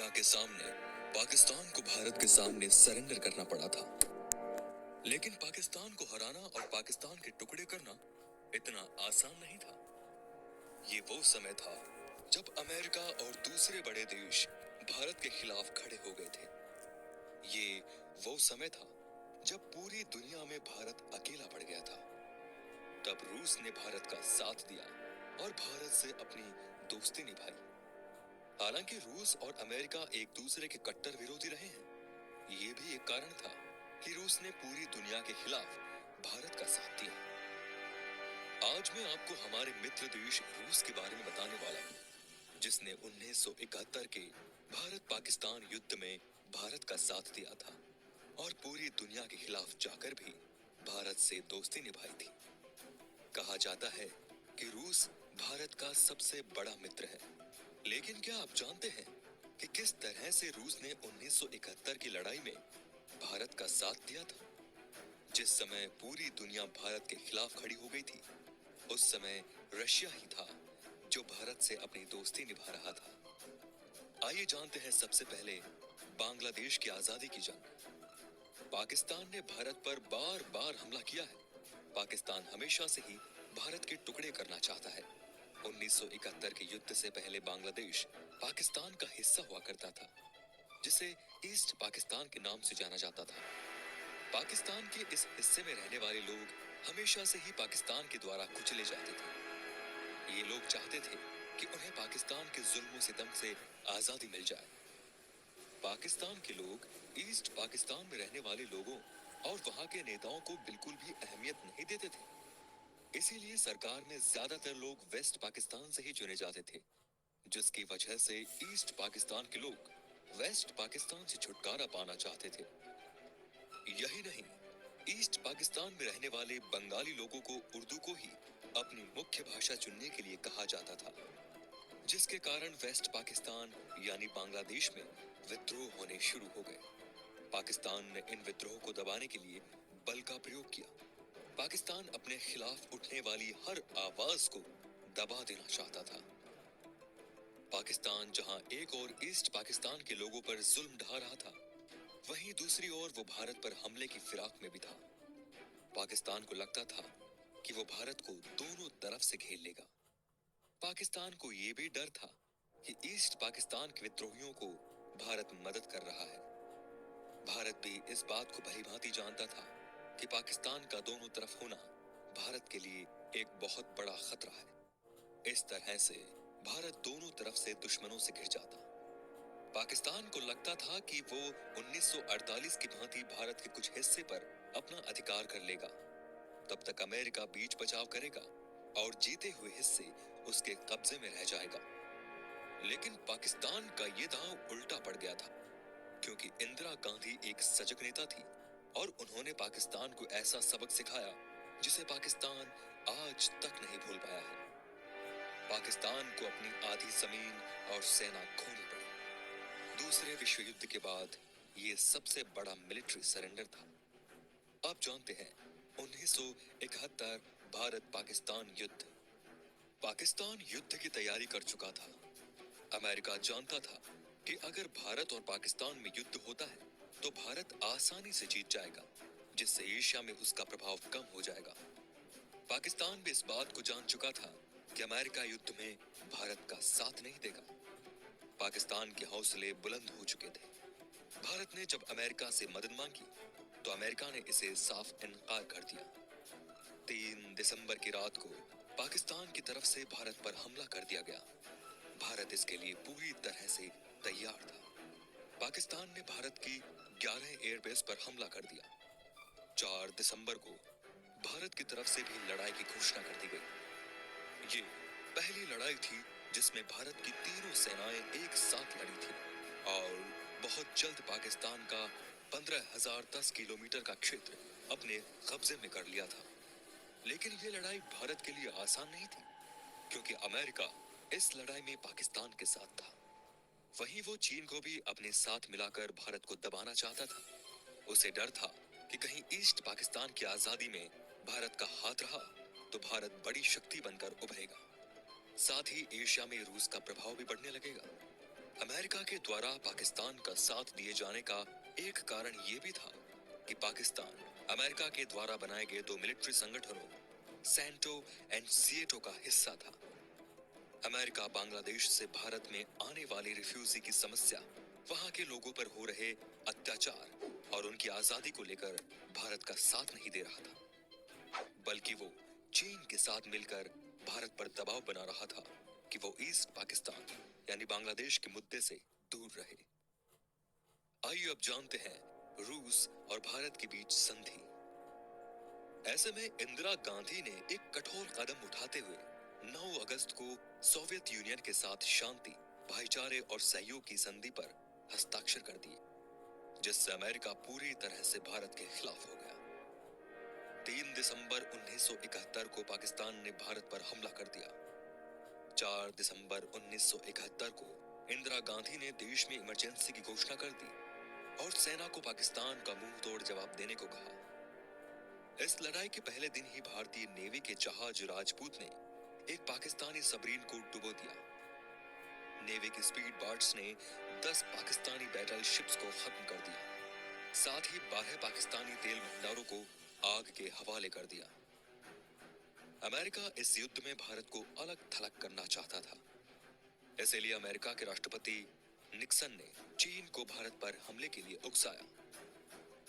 दुनिया के सामने पाकिस्तान को भारत के सामने सरेंडर करना पड़ा था। लेकिन पाकिस्तान को हराना और पाकिस्तान के टुकड़े करना इतना आसान नहीं था। ये वो समय था जब अमेरिका और दूसरे बड़े देश भारत के खिलाफ खड़े हो गए थे। ये वो समय था जब पूरी दुनिया में भारत अकेला पड़ गया था। तब रूस ने भारत का साथ दिया और भारत से अपनी दोस्ती निभाई। हालांकि रूस और अमेरिका एक दूसरे के कट्टर विरोधी रहे हैं, ये भी एक कारण था कि रूस ने पूरी दुनिया के खिलाफ भारत का साथ दिया। आज मैं आपको हमारे मित्र देश रूस के बारे में बताने वाला हूँ, जिसने 1971 के भारत पाकिस्तान युद्ध में भारत का साथ दिया था और पूरी दुनिया के खिलाफ जाकर भी भारत से दोस्ती निभाई थी। कहा जाता है कि रूस भारत का सबसे बड़ा मित्र है। लेकिन क्या आप जानते हैं कि किस तरह से रूस ने 1971 की लड़ाई में भारत का साथ दिया था? जिस समय पूरी दुनिया भारत के खिलाफ खड़ी हो गई थी, उस समय रशिया ही था जो भारत से अपनी दोस्ती निभा रहा था। आइए जानते हैं सबसे पहले बांग्लादेश की आजादी की जंग। पाकिस्तान ने भारत पर बार बार हमला किया है। पाकिस्तान हमेशा से ही भारत के टुकड़े करना चाहता है। 1971 के युद्ध से पहले बांग्लादेश पाकिस्तान का हिस्सा हुआ करता था, जिसे ईस्ट पाकिस्तान के नाम से जाना जाता था। पाकिस्तान के इस हिस्से में रहने वाले लोग हमेशा से ही पाकिस्तान के द्वारा कुचले जाते थे। ये लोग चाहते थे कि उन्हें पाकिस्तान के जुल्म सितम से आजादी मिल जाए। पाकिस्तान के लोग ईस्ट पाकिस्तान में रहने वाले लोगों और वहां के नेताओं को बिल्कुल भी अहमियत नहीं देते थे। इसीलिए सरकार में ज्यादातर लोग वेस्ट पाकिस्तान से ही चुने जाते थे, जिसकी वजह से ईस्ट पाकिस्तान के लोग वेस्ट पाकिस्तान से छुटकारा पाना चाहते थे। यही नहीं, ईस्ट पाकिस्तान में रहने वाले बंगाली लोगों को उर्दू को ही अपनी मुख्य भाषा चुनने के लिए कहा जाता था, जिसके कारण वेस्ट पाकिस्तान यानी बांग्लादेश में विद्रोह होने शुरू हो गए। पाकिस्तान ने इन विद्रोह को दबाने के लिए बल का प्रयोग किया। पाकिस्तान अपने खिलाफ उठने वाली हर आवाज को दबा देना चाहता था। पाकिस्तान जहां एक और ईस्ट पाकिस्तान के लोगों पर जुल्म ढा रहा था, वहीं दूसरी ओर वो भारत पर हमले की फिराक में भी था। पाकिस्तान को लगता था कि वो भारत को दोनों तरफ से घेर लेगा। पाकिस्तान को ये भी डर था कि ईस्ट पाकिस्तान के विद्रोहियों को भारत मदद कर रहा है। भारत भी इस बात को भलीभांति जानता था कि पाकिस्तान का दोनों तरफ होना भारत के लिए एक बहुत बड़ा खतरा है। इस तरह से भारत दोनों तरफ से दुश्मनों से घिर जाता। पाकिस्तान को लगता था कि वो 1948 की भांति भारत के कुछ हिस्से पर अपना अधिकार कर लेगा। तब तक अमेरिका बीच बचाव करेगा और जीते हुए हिस्से उसके कब्जे में रह जाएगा। लेकिन पाकिस्तान का ये दांव उल्टा पड़ गया था, क्योंकि इंदिरा गांधी एक सजग नेता थी और उन्होंने पाकिस्तान को ऐसा सबक सिखाया जिसे पाकिस्तान आज तक नहीं भूल पाया है। पाकिस्तान को अपनी आधी जमीन और सेना खोनी पड़ी। दूसरे विश्व युद्ध के बाद ये सबसे बड़ा मिलिट्री सरेंडर था। आप जानते हैं, 1971 भारत पाकिस्तान युद्ध। पाकिस्तान युद्ध की तैयारी कर चुका था। अमेरिका जानता था कि अगर भारत और पाकिस्तान में युद्ध होता है तो भारत आसानी से जीत जाएगा, जिससे एशिया में उसका प्रभाव कम हो जाएगा। पाकिस्तान भी इस बात को जान चुका था कि अमेरिका युद्ध में भारत का साथ नहीं देगा। पाकिस्तान के हौसले बुलंद हो चुके थे। भारत ने जब अमेरिका से मदद मांगी तो अमेरिका ने इसे साफ इनकार कर दिया। 3 दिसंबर की रात को पाकिस्तान की तरफ से भारत पर हमला कर दिया गया। भारत इसके लिए पूरी तरह से तैयार था। पाकिस्तान ने भारत की 11 एयरबेस पर हमला कर दिया। 4 दिसंबर को भारत की तरफ से भी लड़ाई की घोषणा कर दी गई। ये पहली लड़ाई थी जिसमें भारत की तीनों सेनाएं एक साथ लड़ी थी और बहुत जल्द पाकिस्तान का 15,010 किलोमीटर का क्षेत्र अपने कब्जे में कर लिया था। लेकिन ये लड़ाई भारत के लिए आसान नहीं थी, क्योंकि अमेरिका इस लड़ाई में पाकिस्तान के साथ था। वहीं वो चीन को भी अपने साथ मिलाकर भारत को दबाना चाहता था। उसे डर था कि कहीं ईस्ट पाकिस्तान की आजादी में भारत का हाथ रहा तो भारत बड़ी शक्ति बनकर उभरेगा। साथ ही एशिया में रूस का प्रभाव भी बढ़ने लगेगा। अमेरिका के द्वारा पाकिस्तान का साथ दिए जाने का एक कारण ये भी था कि पाकिस्तान अमेरिका के द्वारा बनाए गए दो मिलिट्री संगठनों सैंटो एंड सिएटो का हिस्सा था। अमेरिका बांग्लादेश से भारत में आने वाली रिफ्यूजी की समस्या, वहां के लोगों पर हो रहे अत्याचार और उनकी आजादी को लेकर भारत का साथ नहीं दे रहा था, बल्कि वो चीन के साथ मिलकर भारत पर दबाव बना रहा था कि वो ईस्ट पाकिस्तान यानी बांग्लादेश के मुद्दे से दूर रहे। आइए अब जानते हैं रूस और भारत के बीच संधि। ऐसे में इंदिरा गांधी ने एक कठोर कदम उठाते हुए 9 अगस्त को सोवियत यूनियन के साथ शांति, भाईचारे और सहयोग की संधि पर हस्ताक्षर कर दिए, जिससे अमेरिका पूरी तरह से भारत के खिलाफ हो गया। 3 दिसंबर 1971 को पाकिस्तान ने भारत पर हमला कर दिया। 4 दिसंबर 1971 को इंदिरा गांधी ने देश में इमरजेंसी की घोषणा कर दी और सेना को पाकिस्तान का मुंह तोड़ जवाब देने को कहा। इस लड़ाई के पहले दिन ही भारतीय नेवी के जहाज राजपूत ने एक पाकिस्तानी सबमरीन को डुबो दिया। नेवी की स्पीड बोट्स ने 10 पाकिस्तानी बैटल शिप्स को खत्म कर दिया, साथ ही 12 पाकिस्तानी तेल भंडारों को आग के हवाले कर दिया। अमेरिका इस युद्ध में भारत को अलग थलग करना चाहता था, इसलिए अमेरिका के राष्ट्रपति निक्सन ने चीन को भारत पर हमले के लिए उकसाया।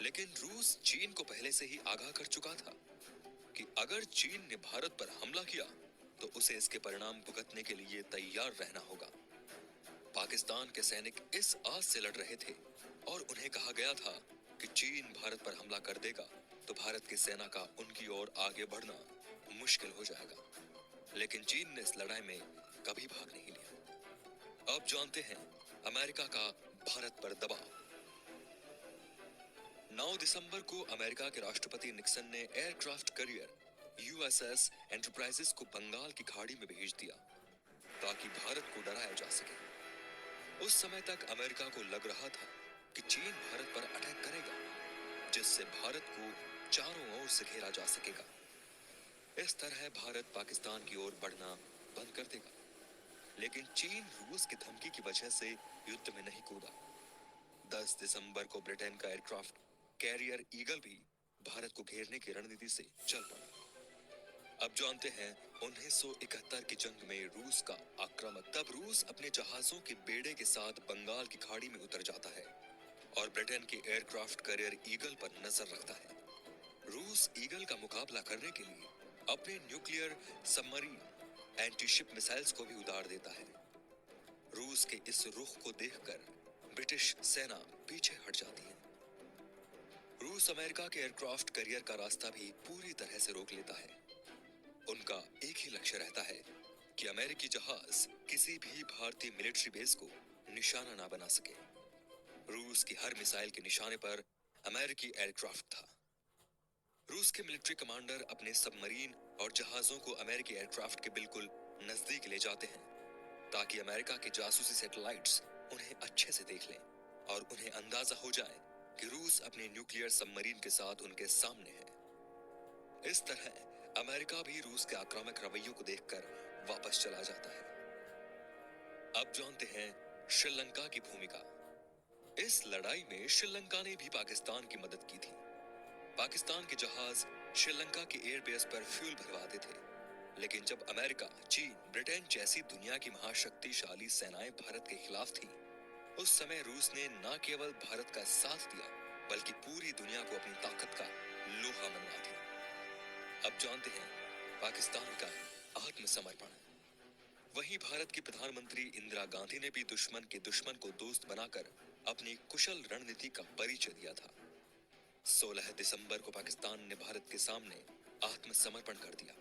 लेकिन रूस चीन को पहले से ही आगाह कर चुका था कि अगर चीन ने भारत पर हमला किया तो उसे इसके परिणाम भुगतने के लिए तैयार रहना होगा। पाकिस्तान के सैनिक इस आस से लड़ रहे थे और उन्हें कहा गया था कि चीन भारत पर हमला कर देगा तो भारत की सेना का उनकी ओर आगे बढ़ना मुश्किल हो जाएगा। लेकिन चीन ने इस लड़ाई में कभी भाग नहीं लिया। अब जानते हैं अमेरिका का भारत पर दबाव। 9 दिसंबर को अमेरिका के राष्ट्रपति निक्सन ने एयरक्राफ्ट कैरियर यूएसएस एंटरप्राइजेस को बंगाल की खाड़ी में भेज दिया ताकि भारत को डराया जा सके। उस समय तक अमेरिका को लग रहा था कि चीन भारत पर अटैक करेगा, जिससे भारत को चारों ओर से घेरा जा सकेगा। इस तरह भारत पाकिस्तान की ओर बढ़ना बंद कर देगा। लेकिन चीन रूस की धमकी की वजह से युद्ध में नहीं कूदा। 10 दिसंबर को ब्रिटेन का एयरक्राफ्ट कैरियर ईगल भी भारत को घेरने की रणनीति से चल पड़ा। अब जानते हैं 1971 की जंग में रूस का आक्रमण। तब रूस अपने जहाजों के बेड़े के साथ बंगाल की खाड़ी में उतर जाता है और ब्रिटेन के एयरक्राफ्ट कैरियर ईगल पर नजर रखता है। रूस ईगल का मुकाबला करने के लिए अपने न्यूक्लियर सबमरीन एंटीशिप मिसाइल्स को भी उतार देता है। रूस के इस रुख को देखकर ब्रिटिश सेना पीछे हट जाती है। रूस अमेरिका के एयरक्राफ्ट कैरियर का रास्ता भी पूरी तरह से रोक लेता है। उनका एक ही लक्ष्य रहता है कि अमेरिकी जहाज किसी भी भारतीय मिलिट्री बेस को निशाना ना बना सके। रूस की हर मिसाइल के निशाने पर अमेरिकी एयरक्राफ्ट था। रूस के मिलिट्री कमांडर अपने सबमरीन और जहाजों को अमेरिकी एयरक्राफ्ट के बिल्कुल नजदीक ले जाते हैं ताकि अमेरिका के जासूसी सैटेलाइट्स उन्हें अच्छे से देख लें और उन्हें अंदाजा हो जाए कि रूस अपने न्यूक्लियर सबमरीन के साथ उनके सामने है। इस तरह अमेरिका भी रूस के आक्रामक रवैयों को देखकर वापस चला जाता है। अब जानते हैं श्रीलंका की भूमिका। इस लड़ाई में श्रीलंका ने भी पाकिस्तान की मदद की थी। पाकिस्तान के जहाज श्रीलंका के एयरबेस पर फ्यूल भरवाते थे, लेकिन जब अमेरिका, चीन, ब्रिटेन जैसी दुनिया की महाशक्तिशाली सेनाएं भारत के खिलाफ थी, उस समय रूस ने न केवल भारत का साथ दिया बल्कि पूरी दुनिया को अपनी ताकत का लोहा मनवा दिया। अब जानते हैं पाकिस्तान का आत्मसमर्पण। वहीं भारत की प्रधानमंत्री इंदिरा गांधी ने भी दुश्मन के दुश्मन को दोस्त बनाकर अपनी कुशल रणनीति का परिचय दिया था। 16 दिसंबर को पाकिस्तान ने भारत के सामने आत्मसमर्पण कर दिया।